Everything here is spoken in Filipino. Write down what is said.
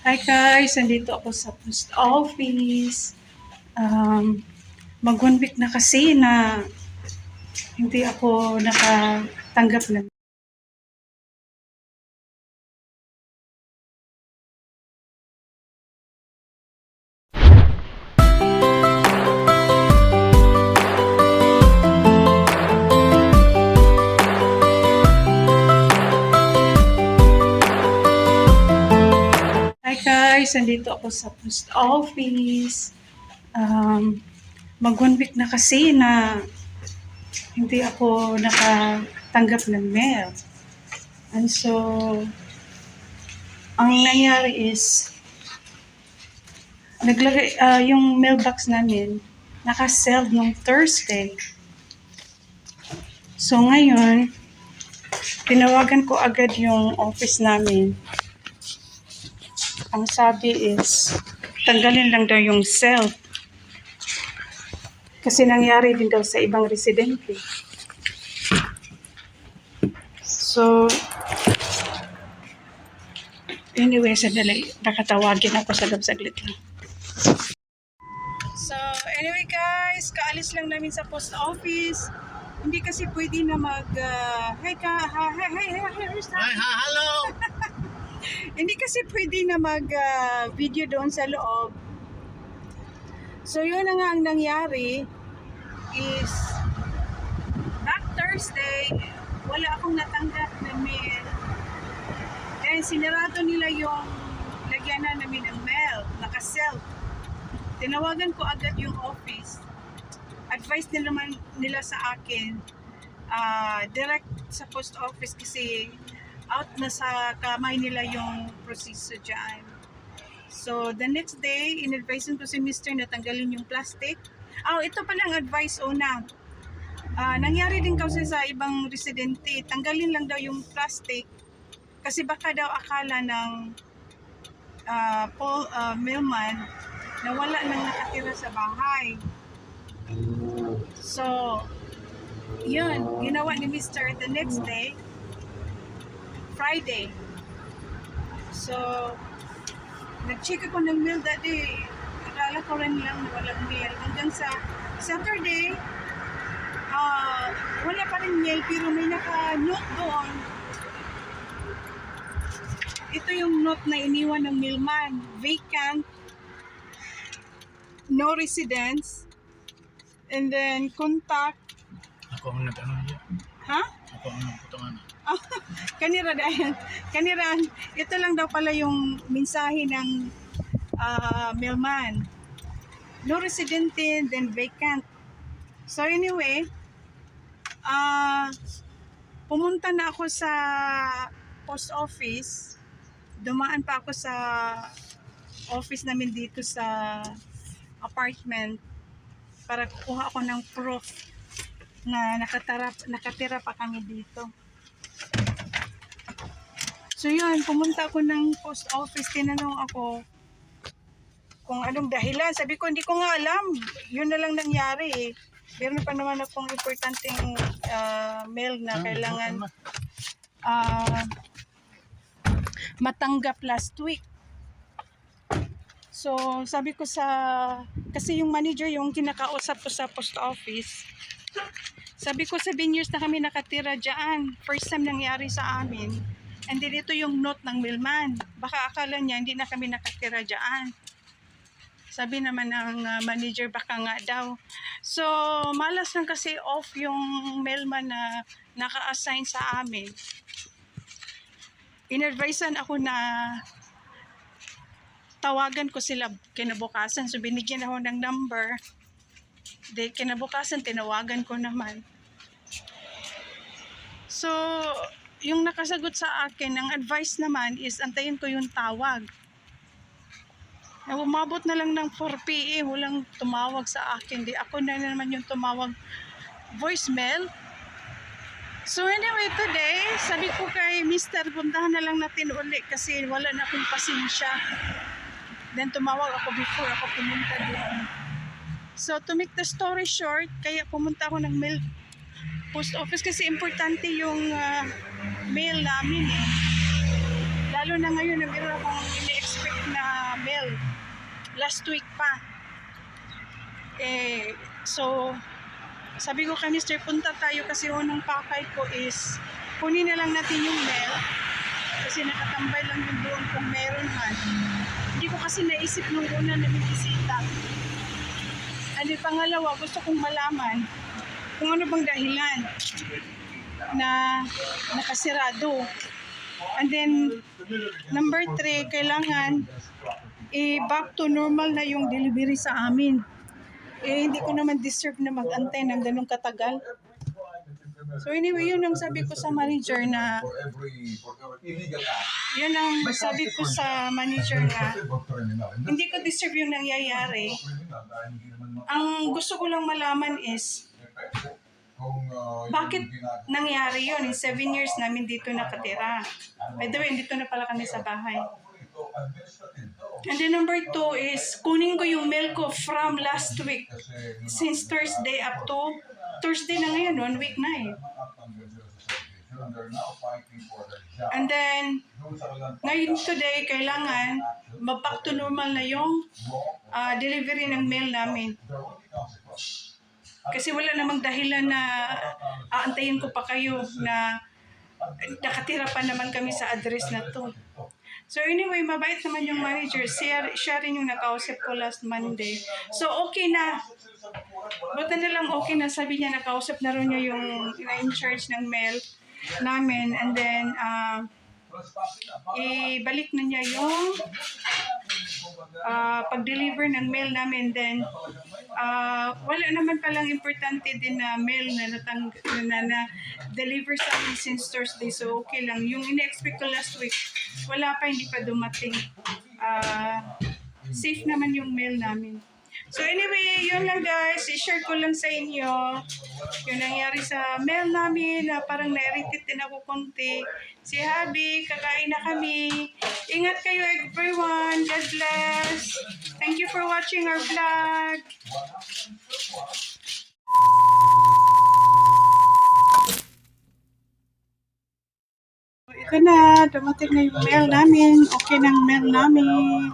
Hi guys, nandito ako sa post office. Mag-1 week na kasi na hindi ako nakatanggap ng. Hi guys, nandito ako sa post office. Mag-1 week na kasi na hindi ako nakatanggap ng mail. And so, ang nangyari is, yung mailbox namin, naka-sell nung Thursday. So ngayon, tinawagan ko agad yung office namin. Ang sabi is, tanggalin lang daw yung cell. Kasi nangyari din daw sa ibang residente. So, anyway, sandali, nakatawagin ako saglit lang. So, anyway guys, kaalis lang namin sa post office. Hindi kasi pwede na hi, hello! Hindi kasi pwede na video doon sa loob. So, yun na nga ang nangyari is that Thursday, wala akong natanggap na mail. And sinarado nila yung lagyanan namin ng mail, naka-sell. Tinawagan ko agad yung office. Advice nila sa akin, direct sa post office kasi out na sa kamay nila yung proseso dyan. So, the next day, in-advise ko si Mr. na tanggalin yung plastic. Ito pala ang advice una. Nangyari din kasi sa ibang residente, tanggalin lang daw yung plastic kasi baka daw akala ng mailman na wala nang nakatira sa bahay. So, yun, ginawa ni Mr. the next day, Friday. So, nag-check ako ng mail that day. Akala ko rin lang na walang mail. Hanggang sa Saturday, wala pa rin mail pero may naka-note doon. Ito yung note na iniwan ng mailman. Vacant, no residence, and then contact. Ako ang nag-ano niya. Ha? Ako ang nagputungan. Kanira, ito lang daw pala yung mensahe ng mailman. No residente, then vacant. So anyway, pumunta na ako sa post office. Dumaan pa ako sa office namin dito sa apartment para kuha ako ng proof na nakatira pa kami dito. So yun, pumunta ako ng post office, tinanong ako kung anong dahilan. Sabi ko, hindi ko nga alam. Yun na lang nangyari eh. Meron pa naman akong importanteng mail na kailangan matanggap last week. So, sabi ko kasi yung manager yung kinakausap ko sa post office. Sabi ko 7 years na kami nakatira dyan. First time nangyari sa amin. And then ito yung note ng mailman. Baka akala niya hindi na kami nakatira dyan. Sabi naman ng manager baka nga daw. So, malas lang kasi off yung mailman na naka-assign sa amin. In-advisean ako na tawagan ko sila kinabukasan. So, binigyan ako ng number. De, kinabukasan, tinawagan ko naman. So, yung nakasagot sa akin, ang advice naman is antayin ko yung tawag. Umabot na lang ng 4 PM, walang tumawag sa akin. Di ako na naman yung tumawag voicemail. So anyway, today, sabi ko kay Mr. puntahan na lang natin uli kasi wala na akong pasensya. Then tumawag ako before ako pumunta doon. So to make the story short, kaya pumunta ako ng mail post office kasi importante yung mail namin eh. Lalo na ngayon na meron akong ini-expect na mail. Last week pa. So, sabi ko kay Mr. punta tayo kasi unang pakay ko is kunin na lang natin yung mail kasi nakatambay lang yung doon kung meron man. Hindi ko kasi naisip nung una na may bisita. And then, pangalawa, gusto kong malaman kung ano bang dahilan na nakasirado. And then, number 3, kailangan back to normal na yung delivery sa amin. Hindi ko naman deserve na mag-antay ng ganung katagal. So anyway, yun ang sabi ko sa manager na hindi ko deserve yung nangyayari. Ang gusto ko lang malaman is bakit nangyari yun? In 7 years namin dito nakatira. By the way, dito na pala kami sa bahay. And then number 2 is kunin ko yung mail ko from last week. Since Thursday up to Thursday na ngayon, 1 week na eh. And then, ngayon today, kailangan mag-back to normal na yung delivery ng mail namin. Kasi wala namang dahilan na aantayin ko pa kayo na nakatira pa naman kami sa address na to. So anyway, mabait naman yung manager. Siya rin yung nakausap ko last Monday. So okay na. Buta na lang okay na. Sabi niya nakausap na rin niya yung in charge ng mail namin. And then, ibalik na niya yung pag-deliver ng mail namin. Then, wala naman palang importante din na mail na deliver sa amin since Thursday. So, okay lang. Yung ina-expect ko last week, wala pa, hindi pa dumating. Safe naman yung mail namin. So anyway, yun lang guys. I-share ko lang sa inyo yung nangyari sa mail namin na parang na-irritate din ako konti. Si Habi, kakain na kami. Ingat kayo everyone. God bless. Thank you for watching our vlog. Ito na, dumating na yung mail namin. Okay ng mail namin.